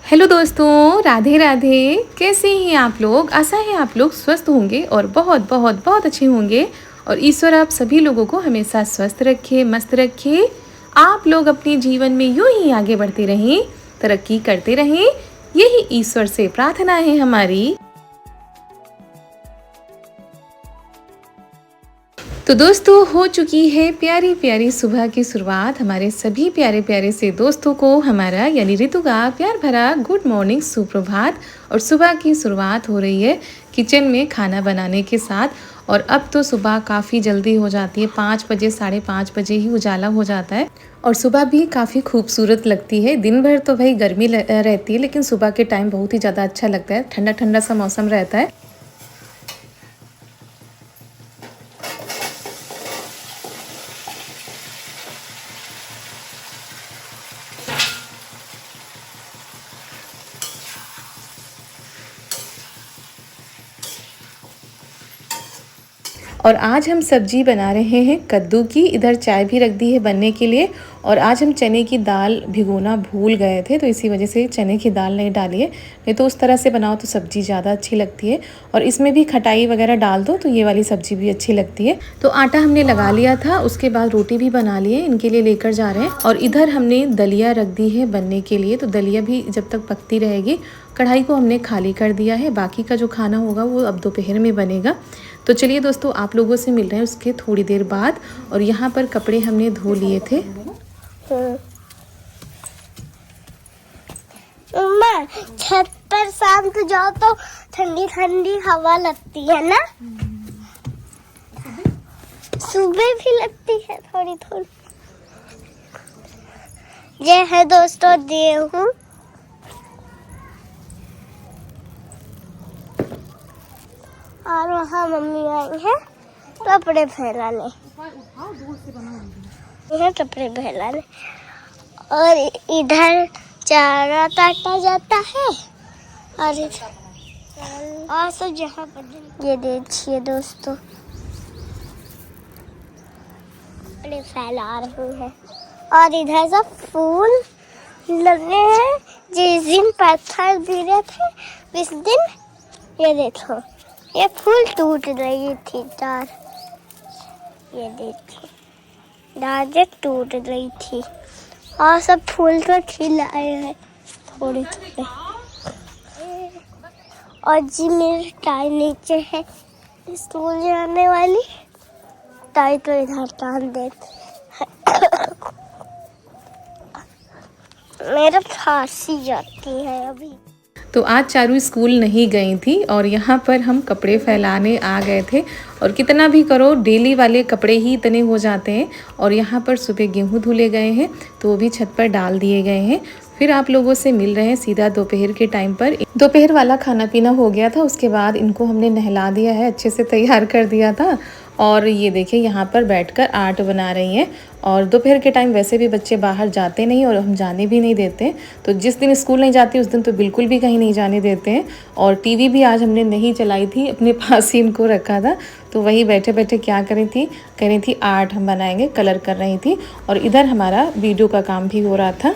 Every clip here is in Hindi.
हेलो दोस्तों, राधे राधे। कैसे हैं आप लोग? आशा है आप लोग स्वस्थ होंगे और बहुत बहुत बहुत अच्छे होंगे। और ईश्वर आप सभी लोगों को हमेशा स्वस्थ रखे, मस्त रखे। आप लोग अपने जीवन में यूं ही आगे बढ़ते रहें, तरक्की करते रहें, यही ईश्वर से प्रार्थना है हमारी। तो दोस्तों, हो चुकी है प्यारी प्यारी सुबह की शुरुआत। हमारे सभी प्यारे प्यारे से दोस्तों को हमारा यानी ऋतु का प्यार भरा गुड मॉर्निंग, सुप्रभात। और सुबह की शुरुआत हो रही है किचन में खाना बनाने के साथ। और अब तो सुबह काफ़ी जल्दी हो जाती है, 5 बजे 5:30 बजे ही उजाला हो जाता है। और सुबह भी काफ़ी खूबसूरत लगती है। दिन भर तो भाई गर्मी रहती है, लेकिन सुबह के टाइम बहुत ही ज़्यादा अच्छा लगता है, ठंडा ठंडा सा मौसम रहता है। और आज हम सब्जी बना रहे हैं कद्दू की। इधर चाय भी रख दी है बनने के लिए। और आज हम चने की दाल भिगोना भूल गए थे, तो इसी वजह से चने की दाल नहीं डाली है। नहीं तो उस तरह से बनाओ तो सब्ज़ी ज़्यादा अच्छी लगती है। और इसमें भी खटाई वगैरह डाल दो तो ये वाली सब्ज़ी भी अच्छी लगती है। तो आटा हमने लगा लिया था, उसके बाद रोटी भी बना ली है, इनके लिए लेकर जा रहे हैं। और इधर हमने दलिया रख दी है बनने के लिए। तो दलिया भी जब तक पकती रहेगी। कढ़ाई को हमने खाली कर दिया है, बाकी का जो खाना होगा वो अब दोपहर में बनेगा। तो चलिए दोस्तों, आप लोगों से मिल रहे हैं उसके थोड़ी देर बाद। और यहाँ पर कपड़े हमने धो लिए थे। छत पर शाम को जाओ तो ठंडी ठंडी हवा लगती है ना। सुबह भी लगती है थोड़ी थोड़ी। ये है दोस्तों गेहूं। और वहाँ मम्मी आई है कपड़े फैलाने, कपड़े फैलाने। और इधर चारा काटा जाता है। और तो जहाँ पर ये देखिए दोस्तों, कपड़े फैला रहे हैं। और इधर सब फूल लगे हैं। जिस दिन पत्थर गिरे थे उस दिन ये देखो, ये फूल टूट रही थी डाल। ये देखिए डाल टूट रही थी। और सब फूल तो खिलाए हैं थोड़े थोड़े। और जी मेरी टाई नीचे है स्कूल जाने वाली। टाई तो इधर टांग देते। मेरा फांसी जाती है अभी। तो आज चारू स्कूल नहीं गई थी और यहाँ पर हम कपड़े फैलाने आ गए थे। और कितना भी करो डेली वाले कपड़े ही इतने हो जाते हैं। और यहाँ पर सुबह गेहूँ धुले गए हैं तो वो भी छत पर डाल दिए गए हैं। फिर आप लोगों से मिल रहे हैं सीधा दोपहर के टाइम पर। दोपहर वाला खाना पीना हो गया था, उसके बाद इनको हमने नहला दिया है, अच्छे से तैयार कर दिया था। और ये देखिए यहाँ पर बैठकर आर्ट बना रही हैं। और दोपहर के टाइम वैसे भी बच्चे बाहर जाते नहीं और हम जाने भी नहीं देते। तो जिस दिन स्कूल नहीं जाती उस दिन तो बिल्कुल भी कहीं नहीं जाने देते हैं। और टीवी भी आज हमने नहीं चलाई थी, अपने पास ही इनको रखा था। तो वही बैठे बैठे क्या कह रही थी आर्ट हम बनाएंगे, कलर कर रही थी। और इधर हमारा वीडियो का काम भी हो रहा था।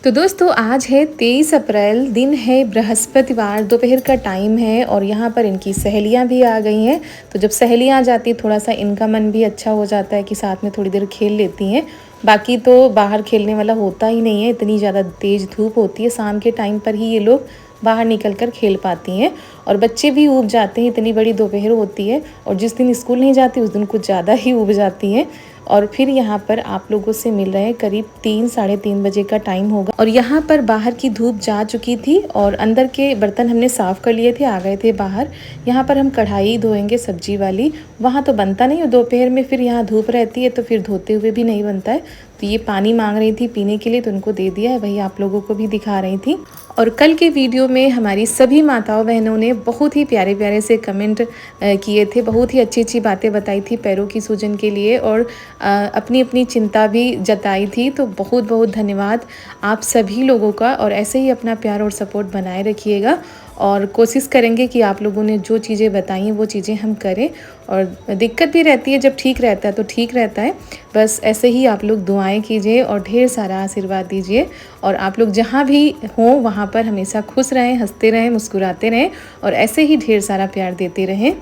तो दोस्तों, आज है 23 अप्रैल, दिन है बृहस्पतिवार, दोपहर का टाइम है। और यहाँ पर इनकी सहेलियाँ भी आ गई हैं। तो जब सहेलियाँ आ जाती थोड़ा सा इनका मन भी अच्छा हो जाता है कि साथ में थोड़ी देर खेल लेती हैं। बाकी तो बाहर खेलने वाला होता ही नहीं है, इतनी ज़्यादा तेज़ धूप होती है। शाम के टाइम पर ही ये लोग बाहर निकल कर खेल पाती हैं। और बच्चे भी ऊब जाते हैं, इतनी बड़ी दोपहर होती है। और जिस दिन स्कूल नहीं जाती उस दिन कुछ ज़्यादा ही ऊब जाती हैं। और फिर यहाँ पर आप लोगों से मिल रहे हैं, करीब 3-3:30 बजे का टाइम होगा। और यहाँ पर बाहर की धूप जा चुकी थी और अंदर के बर्तन हमने साफ़ कर लिए थे, आ गए थे बाहर। यहाँ पर हम कढ़ाई धोएंगे सब्जी वाली, वहाँ तो बनता नहीं है दोपहर में, फिर यहाँ धूप रहती है तो फिर धोते हुए भी नहीं बनता है। तो ये पानी मांग रही थी पीने के लिए तो उनको दे दिया है, वही आप लोगों को भी दिखा रही थी। और कल के वीडियो में हमारी सभी माताओं बहनों ने बहुत ही प्यारे प्यारे से कमेंट किए थे, बहुत ही अच्छी अच्छी बातें बताई थी पैरों की सूजन के लिए। और अपनी अपनी चिंता भी जताई थी। तो बहुत बहुत धन्यवाद आप सभी लोगों का। और ऐसे ही अपना प्यार और सपोर्ट बनाए रखिएगा। और कोशिश करेंगे कि आप लोगों ने जो चीज़ें बताई हैं वो चीज़ें हम करें। और दिक्कत भी रहती है, जब ठीक रहता है तो ठीक रहता है। बस ऐसे ही आप लोग दुआएं कीजिए और ढेर सारा आशीर्वाद दीजिए। और आप लोग जहाँ भी हों वहाँ पर हमेशा खुश रहें, हंसते रहें, मुस्कुराते रहें और ऐसे ही ढेर सारा प्यार देते रहें।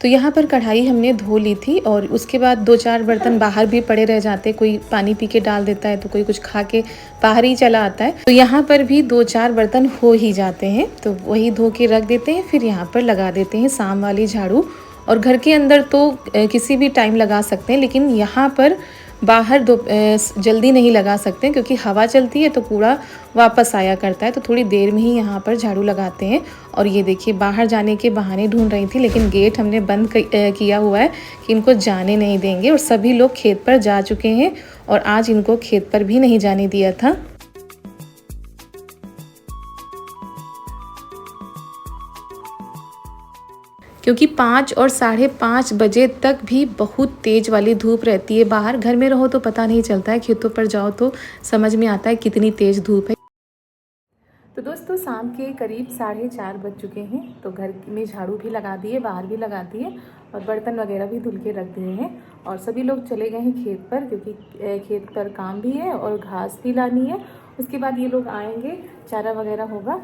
तो यहाँ पर कढ़ाई हमने धो ली थी और उसके बाद 2-4 बर्तन बाहर भी पड़े रह जाते, कोई पानी पी के डाल देता है तो कोई कुछ खा के बाहर ही चला आता है। तो यहाँ पर भी 2-4 बर्तन हो ही जाते हैं, तो वही धो के रख देते हैं। फिर यहाँ पर लगा देते हैं शाम वाली झाड़ू। और घर के अंदर तो किसी भी टाइम लगा सकते हैं, लेकिन यहाँ पर बाहर जल्दी नहीं लगा सकते क्योंकि हवा चलती है तो कूड़ा वापस आया करता है। तो थोड़ी देर में ही यहाँ पर झाड़ू लगाते हैं। और ये देखिए बाहर जाने के बहाने ढूंढ रही थी, लेकिन गेट हमने बंद किया हुआ है कि इनको जाने नहीं देंगे। और सभी लोग खेत पर जा चुके हैं और आज इनको खेत पर भी नहीं जाने दिया था। क्योंकि 5 और 5:30 बजे तक भी बहुत तेज़ वाली धूप रहती है बाहर। घर में रहो तो पता नहीं चलता है, खेतों पर जाओ तो समझ में आता है कितनी तेज़ धूप है। तो दोस्तों शाम के करीब 4:30 बज चुके हैं। तो घर में झाड़ू भी लगा दिए, बाहर भी लगा दिए और बर्तन वगैरह भी धुल के रख दिए हैं। और सभी लोग चले गए हैं खेत पर, क्योंकि खेत पर काम भी है और घास भी लानी है। उसके बाद ये लोग आएंगे, चारा वगैरह होगा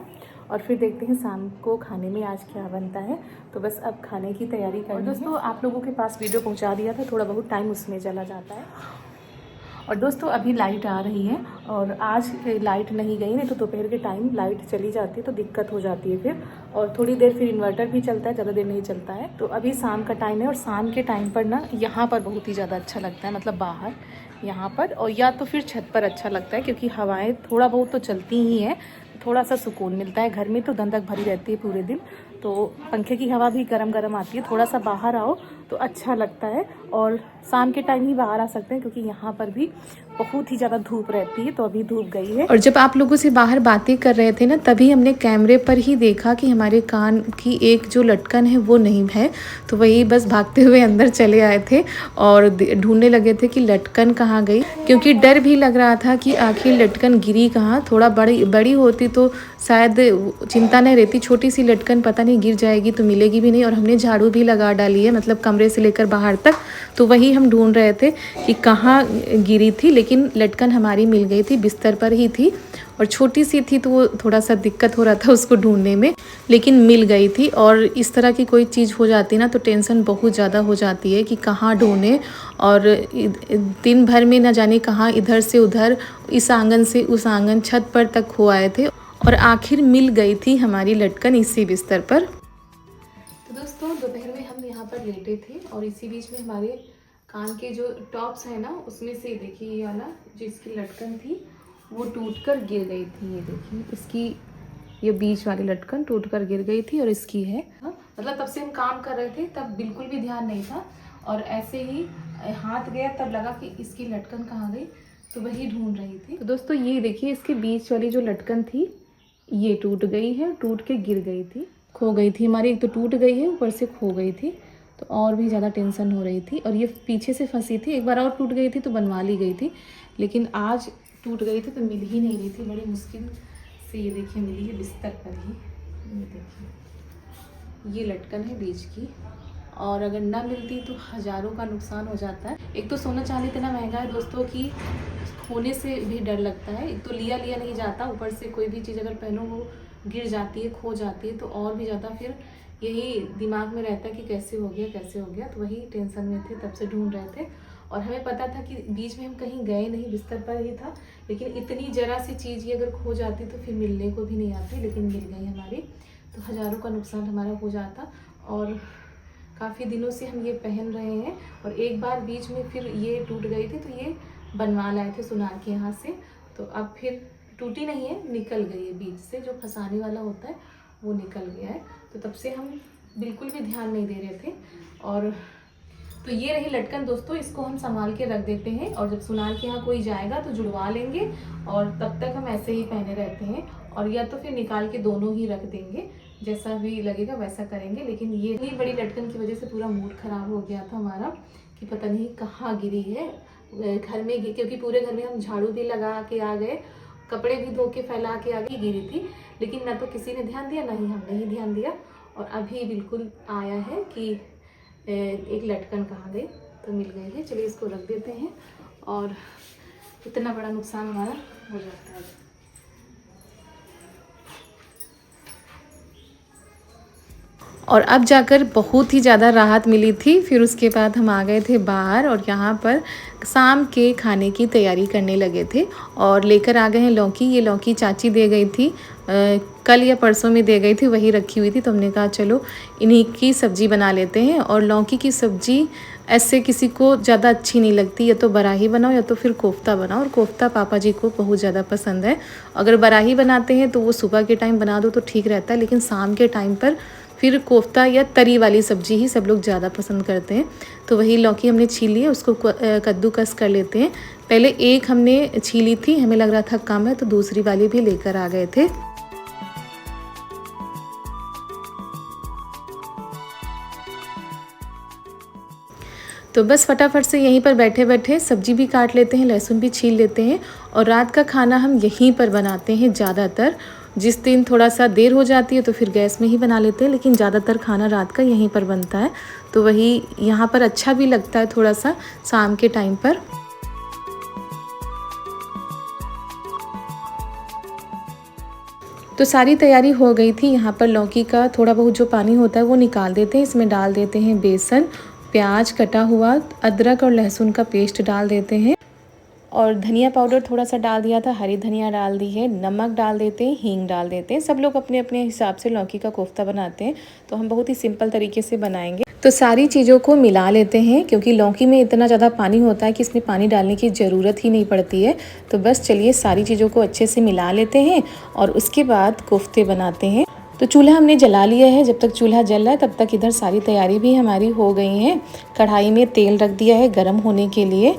और फिर देखते हैं शाम को खाने में आज क्या बनता है। तो बस अब खाने की तैयारी करनी है। दोस्तों आप लोगों के पास वीडियो पहुंचा दिया था, थोड़ा बहुत टाइम उसमें चला जाता है। और दोस्तों अभी लाइट आ रही है और आज लाइट नहीं गई, नहीं तो दोपहर के टाइम लाइट चली जाती है तो दिक्कत हो जाती है फिर। और थोड़ी देर फिर इन्वर्टर भी चलता है, ज़्यादा देर नहीं चलता है। तो अभी शाम का टाइम है और शाम के टाइम पर ना यहाँ पर बहुत ही ज़्यादा अच्छा लगता है, मतलब बाहर यहाँ पर, और या तो फिर छत पर अच्छा लगता है क्योंकि हवाएं थोड़ा बहुत तो चलती ही हैं, थोड़ा सा सुकून मिलता है। घर में तो दंदक भरी रहती है पूरे दिन, तो पंखे की हवा भी गरम गरम आती है। थोड़ा सा बाहर आओ तो अच्छा लगता है। और शाम के टाइम ही बाहर आ सकते हैं क्योंकि यहाँ पर भी बहुत ही ज़्यादा धूप रहती है। तो अभी धूप गई है। और जब आप लोगों से बाहर बातें कर रहे थे ना, तभी हमने कैमरे पर ही देखा कि हमारे कान की एक जो लटकन है वो नहीं है। तो वही बस भागते हुए अंदर चले आए थे और ढूंढने लगे थे कि लटकन कहाँ गई, क्योंकि डर भी लग रहा था कि आखिर लटकन गिरी कहाँ। थोड़ा बड़ी होती तो शायद चिंता नहीं रहती, छोटी सी लटकन पता नहीं गिर जाएगी तो मिलेगी भी नहीं। और हमने झाड़ू भी लगा डाली है, मतलब कमरे से लेकर बाहर तक। तो वही हम ढूंढ रहे थे कि कहाँ गिरी थी, लेकिन लटकन हमारी मिल गई थी, बिस्तर पर ही थी और छोटी सी थी तो वो थोड़ा सा दिक्कत हो रहा था उसको ढूंढने में, लेकिन मिल गई थी। और इस तरह की कोई चीज़ हो जाती ना तो टेंशन बहुत ज़्यादा हो जाती है कि कहाँ ढूंढें। और दिन भर में ना जाने कहाँ इधर से उधर, इस आंगन से उस आंगन, छत पर तक हो आए थे और आखिर मिल गई थी हमारी लटकन इसी बिस्तर पर। तो दोस्तों दोपहर में हम यहाँ पर लेटे थे और इसी बीच में हमारे कान के जो टॉप्स है ना, उसमें से देखिए ये वाला जो इसकी लटकन थी वो टूटकर गिर गई थी। ये देखिए इसकी, ये बीच वाली लटकन टूटकर गिर गई थी और इसकी है। मतलब तब से हम काम कर रहे थे, तब बिल्कुल भी ध्यान नहीं था और ऐसे ही हाथ गया तब लगा कि इसकी लटकन कहाँ गई, तो वही ढूंढ रही थी। तो दोस्तों ये देखिए इसके बीच वाली जो लटकन थी ये टूट गई है, टूट के गिर गई थी, खो गई थी हमारी। एक तो टूट गई है, ऊपर से खो गई थी, तो और भी ज़्यादा टेंशन हो रही थी। और ये पीछे से फंसी थी, एक बार और टूट गई थी तो बनवा ली गई थी, लेकिन आज टूट गई थी तो मिल ही नहीं रही थी, बड़ी मुश्किल से ये देखिए मिली है बिस्तर पर ही। ये देखिए ये लटकन है बीच की, और अगर ना मिलती तो हज़ारों का नुकसान हो जाता है। एक तो सोना चांदी इतना महंगा है दोस्तों कि खोने से भी डर लगता है। एक तो लिया नहीं जाता, ऊपर से कोई भी चीज़ अगर पहनो वो गिर जाती है, खो जाती है, तो और भी ज़्यादा फिर यही दिमाग में रहता है कि कैसे हो गया कैसे हो गया। तो वही टेंशन में थे, तब से ढूंढ रहे थे। और हमें पता था कि बीच में हम कहीं गए नहीं, बिस्तर पर ही था, लेकिन इतनी ज़रा सी चीज़ ही अगर खो जाती तो फिर मिलने को भी नहीं आती, लेकिन मिल गई हमारी, तो हज़ारों का नुकसान हमारा हो जाता। और काफ़ी दिनों से हम ये पहन रहे हैं और एक बार बीच में फिर ये टूट गई थी तो ये बनवा लाए थे सुनार के यहाँ से। तो अब फिर टूटी नहीं है, निकल गई है बीच से, जो फंसाने वाला होता है वो निकल गया है। तो तब से हम बिल्कुल भी ध्यान नहीं दे रहे थे। और तो ये रही लटकन दोस्तों, इसको हम संभाल के रख देते हैं और जब सुनार के यहाँ कोई जाएगा तो जुड़वा लेंगे और तब तक हम ऐसे ही पहने रहते हैं। और या तो फिर निकाल के दोनों ही रख देंगे, जैसा भी लगेगा वैसा करेंगे। लेकिन ये बड़ी लटकन की वजह से पूरा मूड खराब हो गया था हमारा कि पता नहीं कहाँ गिरी है। घर में, क्योंकि पूरे घर में हम झाड़ू भी लगा के आ गए, कपड़े भी धो के फैला के आ गई, गिरी थी, लेकिन ना तो किसी ने ध्यान दिया ना ही हमने ही ध्यान दिया। और अभी बिल्कुल आया है कि एक लटकन कहाँ गई, तो मिल गई है। चलिए इसको रख देते हैं और इतना बड़ा नुकसान हमारा हो जाता है। और अब जाकर बहुत ही ज़्यादा राहत मिली थी। फिर उसके बाद हम आ गए थे बाहर और यहाँ पर शाम के खाने की तैयारी करने लगे थे और लेकर आ गए हैं लौकी। ये लौकी चाची दे गई थी, कल या परसों में दे गई थी, वही रखी हुई थी, तो हमने कहा चलो इन्हीं की सब्ज़ी बना लेते हैं। और लौकी की सब्ज़ी ऐसे किसी को ज़्यादा अच्छी नहीं लगती, या तो बराही बनाओ या तो फिर कोफ्ता बनाओ, और कोफ्ता पापा जी को बहुत ज़्यादा पसंद है। अगर बराही बनाते हैं तो वो सुबह के टाइम बना दो तो ठीक रहता है, लेकिन शाम के टाइम पर फिर कोफ्ता या तरी वाली सब्ज़ी ही सब लोग ज़्यादा पसंद करते हैं। तो वही लौकी हमने छील ली है, उसको कद्दूकस कर लेते हैं। पहले एक हमने छीली थी, हमें लग रहा था कम है, तो दूसरी वाली भी लेकर आ गए थे। तो बस फटाफट से यहीं पर बैठे बैठे सब्जी भी काट लेते हैं, लहसुन भी छील लेते हैं। और रात का खाना हम यहीं पर बनाते हैं ज़्यादातर। जिस दिन थोड़ा सा देर हो जाती है तो फिर गैस में ही बना लेते हैं, लेकिन ज़्यादातर खाना रात का यहीं पर बनता है। तो वही यहाँ पर अच्छा भी लगता है थोड़ा सा शाम के टाइम पर। तो सारी तैयारी हो गई थी। यहाँ पर लौकी का थोड़ा बहुत जो पानी होता है वो निकाल देते हैं। इसमें डाल देते हैं बेसन, प्याज कटा हुआ, अदरक और लहसुन का पेस्ट डाल देते हैं, और धनिया पाउडर थोड़ा सा डाल दिया था, हरी धनिया डाल दी है, नमक डाल देते हैं, हींग डाल देते हैं। सब लोग अपने अपने हिसाब से लौकी का कोफ्ता बनाते हैं, तो हम बहुत ही सिंपल तरीके से बनाएंगे। तो सारी चीज़ों को मिला लेते हैं, क्योंकि लौकी में इतना ज़्यादा पानी होता है कि इसमें पानी डालने की ज़रूरत ही नहीं पड़ती है। तो बस चलिए सारी चीज़ों को अच्छे से मिला लेते हैं और उसके बाद कोफ्ते बनाते हैं। तो चूल्हा हमने जला लिया है। जब तक चूल्हा जल रहा है तब तक इधर सारी तैयारी भी हमारी हो गई है। कढ़ाई में तेल रख दिया है गर्म होने के लिए।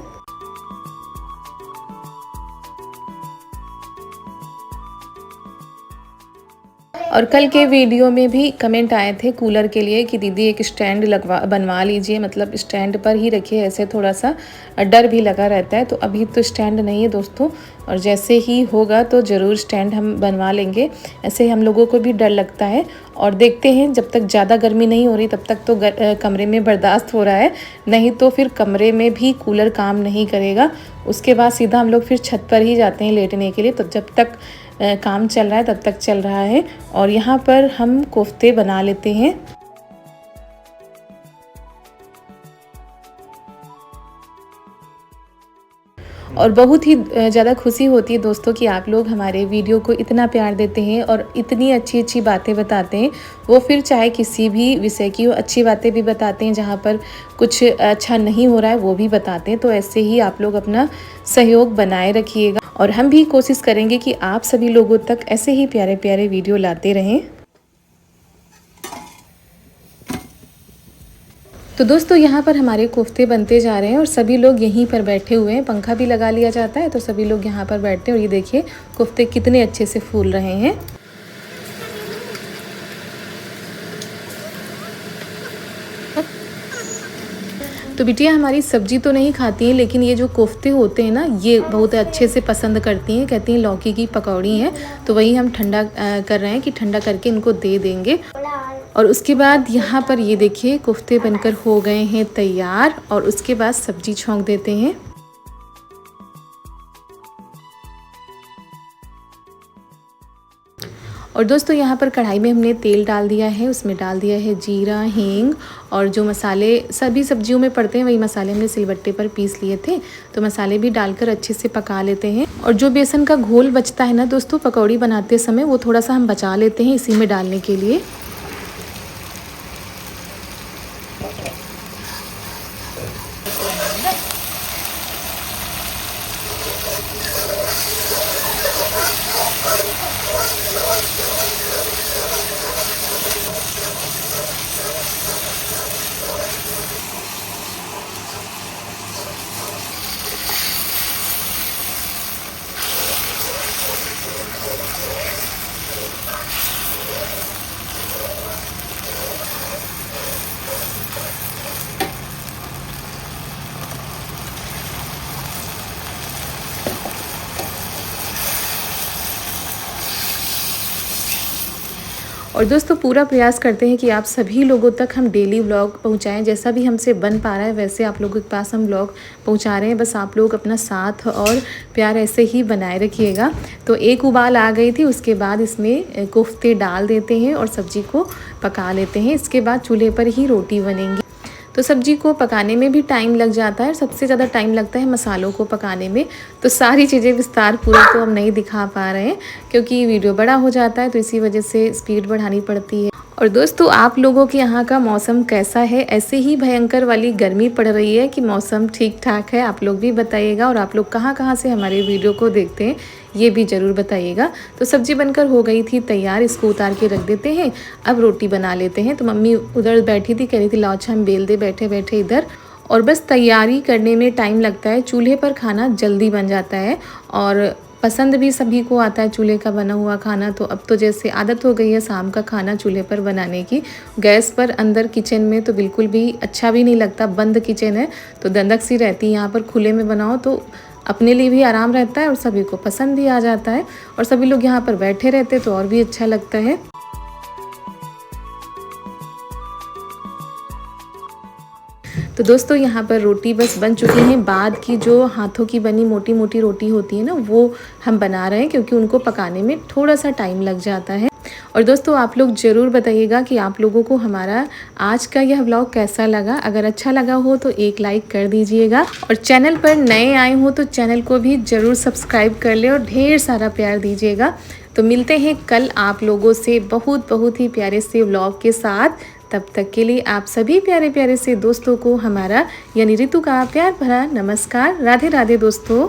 और कल के वीडियो में भी कमेंट आए थे कूलर के लिए कि दीदी एक स्टैंड बनवा लीजिए, मतलब स्टैंड पर ही रखिए, ऐसे थोड़ा सा डर भी लगा रहता है। तो अभी तो स्टैंड नहीं है दोस्तों, और जैसे ही होगा तो ज़रूर स्टैंड हम बनवा लेंगे। ऐसे हम लोगों को भी डर लगता है। और देखते हैं, जब तक ज़्यादा गर्मी नहीं हो रही तब तक तो कमरे में बर्दाश्त हो रहा है, नहीं तो फिर कमरे में भी कूलर काम नहीं करेगा। उसके बाद सीधा हम लोग फिर छत पर ही जाते हैं लेटने के लिए। तो जब तक काम चल रहा है तब तक चल रहा है। और यहाँ पर हम कोफ्ते बना लेते हैं। और बहुत ही ज़्यादा खुशी होती है दोस्तों कि आप लोग हमारे वीडियो को इतना प्यार देते हैं और इतनी अच्छी अच्छी बातें बताते हैं। वो फिर चाहे किसी भी विषय की हो, अच्छी बातें भी बताते हैं, जहाँ पर कुछ अच्छा नहीं हो रहा है वो भी बताते हैं। तो ऐसे ही आप लोग अपना सहयोग बनाए रखिएगा, और हम भी कोशिश करेंगे कि आप सभी लोगों तक ऐसे ही प्यारे प्यारे वीडियो लाते रहें। तो दोस्तों यहाँ पर हमारे कोफ्ते बनते जा रहे हैं और सभी लोग यहीं पर बैठे हुए हैं। पंखा भी लगा लिया जाता है तो सभी लोग यहाँ पर बैठते हैं। और ये देखिए कोफ्ते कितने अच्छे से फूल रहे हैं। तो बिटिया हमारी सब्जी तो नहीं खाती हैं, लेकिन ये जो कोफ्ते होते हैं ना, ये बहुत अच्छे से पसंद करती हैं। कहती हैं लौकी की पकौड़ी है, तो वही हम ठंडा कर रहे हैं कि ठंडा करके इनको दे देंगे। और उसके बाद यहाँ पर ये देखिए कोफ्ते बनकर हो गए हैं तैयार, और उसके बाद सब्जी छौंक देते हैं। और दोस्तों यहाँ पर कढ़ाई में हमने तेल डाल दिया है, उसमें डाल दिया है जीरा, हींग, और जो मसाले सभी सब्जियों में पड़ते हैं वही मसाले हमने सिलबट्टे पर पीस लिए थे। तो मसाले भी डालकर अच्छे से पका लेते हैं। और जो बेसन का घोल बचता है ना दोस्तों पकौड़ी बनाते समय, वो थोड़ा सा हम बचा लेते हैं इसी में डालने के लिए। और दोस्तों पूरा प्रयास करते हैं कि आप सभी लोगों तक हम डेली व्लॉग पहुंचाएं। जैसा भी हमसे बन पा रहा है वैसे आप लोगों के पास हम व्लॉग पहुंचा रहे हैं। बस आप लोग अपना साथ और प्यार ऐसे ही बनाए रखिएगा। तो एक उबाल आ गई थी, उसके बाद इसमें कोफ्ते डाल देते हैं और सब्ज़ी को पका लेते हैं। इसके बाद चूल्हे पर ही रोटी बनेंगी। तो सब्ज़ी को पकाने में भी टाइम लग जाता है, सबसे ज़्यादा टाइम लगता है मसालों को पकाने में। तो सारी चीज़ें विस्तार पूरा तो हम नहीं दिखा पा रहे हैं क्योंकि वीडियो बड़ा हो जाता है, तो इसी वजह से स्पीड बढ़ानी पड़ती है। और दोस्तों आप लोगों के यहाँ का मौसम कैसा है? ऐसे ही भयंकर वाली गर्मी पड़ रही है कि मौसम ठीक ठाक है? आप लोग भी बताइएगा। और आप लोग कहाँ कहाँ से हमारे वीडियो को देखते हैं ये भी ज़रूर बताइएगा। तो सब्ज़ी बनकर हो गई थी तैयार, इसको उतार के रख देते हैं। अब रोटी बना लेते हैं। तो मम्मी उधर बैठी थी, कह रही थी लाओ अच्छा हम बेल दे बैठे बैठे इधर। और बस तैयारी करने में टाइम लगता है। चूल्हे पर खाना जल्दी बन जाता है और पसंद भी सभी को आता है चूल्हे का बना हुआ खाना। तो अब तो जैसे आदत हो गई है शाम का खाना चूल्हे पर बनाने की। गैस पर अंदर किचन में तो बिल्कुल भी अच्छा भी नहीं लगता, बंद किचन है तो दंदक सी रहती है। यहाँ पर खुले में बनाओ तो अपने लिए भी आराम रहता है और सभी को पसंद भी आ जाता है। और सभी लोग यहाँ पर बैठे रहते तो और भी अच्छा लगता है। तो दोस्तों यहाँ पर रोटी बस बन चुकी हैं। बाद की जो हाथों की बनी मोटी मोटी रोटी होती है ना, वो हम बना रहे हैं क्योंकि उनको पकाने में थोड़ा सा टाइम लग जाता है। और दोस्तों आप लोग ज़रूर बताइएगा कि आप लोगों को हमारा आज का यह व्लॉग कैसा लगा। अगर अच्छा लगा हो तो एक लाइक कर दीजिएगा और चैनल पर नए आए हो तो चैनल को भी ज़रूर सब्सक्राइब कर ले और ढेर सारा प्यार दीजिएगा। तो मिलते हैं कल आप लोगों से बहुत ही प्यारे से व्लॉग के साथ। तब तक के लिए आप सभी प्यारे प्यारे से दोस्तों को हमारा यानी ऋतु का प्यार भरा नमस्कार। राधे राधे दोस्तों।